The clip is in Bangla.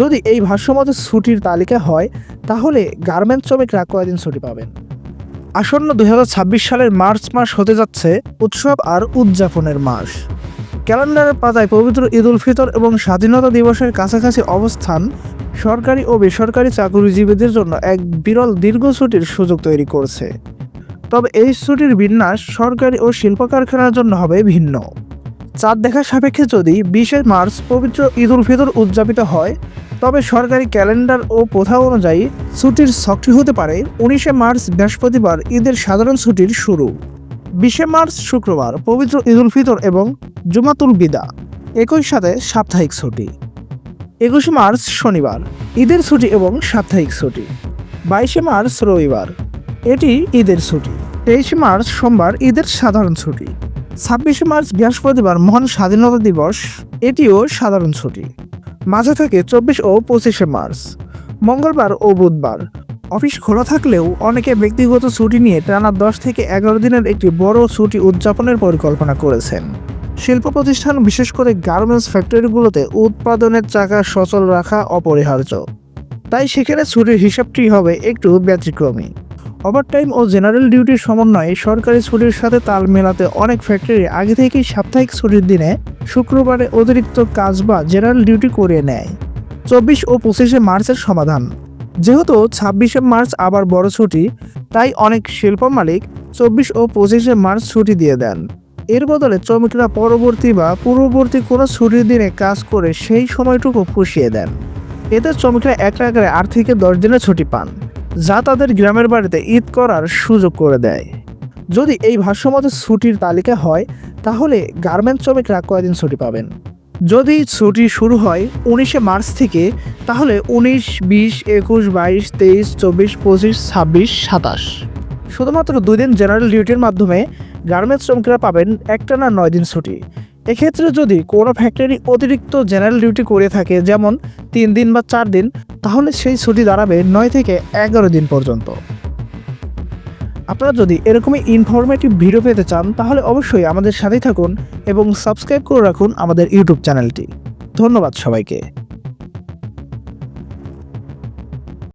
যদি এই ভাষ্যমতে ছুটির তালিকা হয়, তাহলে গার্মেন্টস শ্রমিকরা কয়দিন ছুটি পাবেন? আসন্ন 2026 সালের মার্চ মাস হতে যাচ্ছে উৎসব আর উদযাপনের মাস। ক্যালেন্ডারের পাতায় পবিত্র ঈদ উল ফিতর এবং স্বাধীনতা দিবসের কাছাকাছি অবস্থান সরকারি ও বেসরকারি চাকরিজীবীদের জন্য এক বিরল দীর্ঘ ছুটির সুযোগ তৈরি করছে। তবে এই ছুটির বিন্যাস সরকারি ও শিল্প কারখানার জন্য হবে ভিন্ন। চাঁদ দেখা সাপেক্ষে যদি 20 মার্চ পবিত্র ঈদ উল ফিতর উদযাপিত হয়, তবে সরকারি ক্যালেন্ডার ও প্রথা অনুযায়ী ছুটির ছকটি হতে পারে 19 মার্চ বৃহস্পতিবার ঈদের সাধারণ ছুটির শুরু, 20 মার্চ শুক্রবার পবিত্র ঈদ উল ফিতর এবং জুমাতুল বিদা, একই সাথে সাপ্তাহিক ছুটি, 21 মার্চ শনিবার ঈদের ছুটি এবং সাপ্তাহিক ছুটি, 22 মার্চ রবিবার এটি ঈদের ছুটি, 23 মার্চ সোমবার ঈদের সাধারণ ছুটি, 26 মার্চ বৃহস্পতিবার মহান স্বাধীনতা দিবস এটিও সাধারণ ছুটি। মাঝে থাকে 24 ও 25 মার্চ মঙ্গলবার ও বুধবার। অফিস খোলা থাকলেও অনেকে ব্যক্তিগত ছুটি নিয়ে টানা 10 থেকে 11 দিনের একটি বড় ছুটি উদযাপনের পরিকল্পনা করেছেন। শিল্প প্রতিষ্ঠান বিশেষ করে গার্মেন্টস ফ্যাক্টরিগুলোতে উৎপাদনের চাকা সচল রাখা অপরিহার্য, তাই সেখানে ছুটির হিসাবটি হবে একটু ব্যতিক্রমী। ওভারটাইম ও জেনারেল ডিউটির সমন্বয়ে সরকারি ছুটির সাথে তাল মেলাতে অনেক ফ্যাক্টরি আগে থেকেই সাপ্তাহিক ছুটির দিনে শুক্রবারে অতিরিক্ত কাজ বা জেনারেল ডিউটি করিয়ে নেয়। 24 ও 25 মার্চের সমাধান। যেহেতু 26 মার্চ আবার বড় ছুটি, তাই অনেক শিল্প মালিক 24 ও 25 মার্চ ছুটি দিয়ে দেন। এর বদলে শ্রমিকরা পরবর্তী বা পূর্ববর্তী কোনো ছুটির দিনে কাজ করে সেই সময়টুকু পুষিয়ে দেন। এতে শ্রমিকরা একটাকারে 8 থেকে 10 দিনের ছুটি পান, যা তাদের গ্রামের বাড়িতে ঈদ করার সুযোগ করে দেয়। যদি এই ভাষ্যমতে ছুটির তালিকা হয়, তাহলে গার্মেন্টস শ্রমিকরা কয়দিন ছুটি পাবেন? যদি ছুটি শুরু হয় 19 মার্চ থেকে, তাহলে 19, 20, 21, 22, 23, 24, 25, 26, 27 শুধুমাত্র 2 দিন জেনারেল ডিউটির মাধ্যমে গার্মেন্টস শ্রমিকরা পাবেন একটানা 9 দিন ছুটি। এক্ষেত্রে যদি কোনো ফ্যাক্টরি অতিরিক্ত জেনারেল ডিউটি করে থাকে, যেমন 3 দিন বা 4 দিন, তাহলে সেই ছুটি দাঁড়াবে 9 থেকে 11 দিন পর্যন্ত। আপনারা যদি এরকমই ইনফরমেটিভ ভিডিও পেতে চান, তাহলে অবশ্যই আমাদের সাথেই থাকুন এবং সাবস্ক্রাইব করে রাখুন আমাদের ইউটিউব চ্যানেলটি। ধন্যবাদ সবাইকে।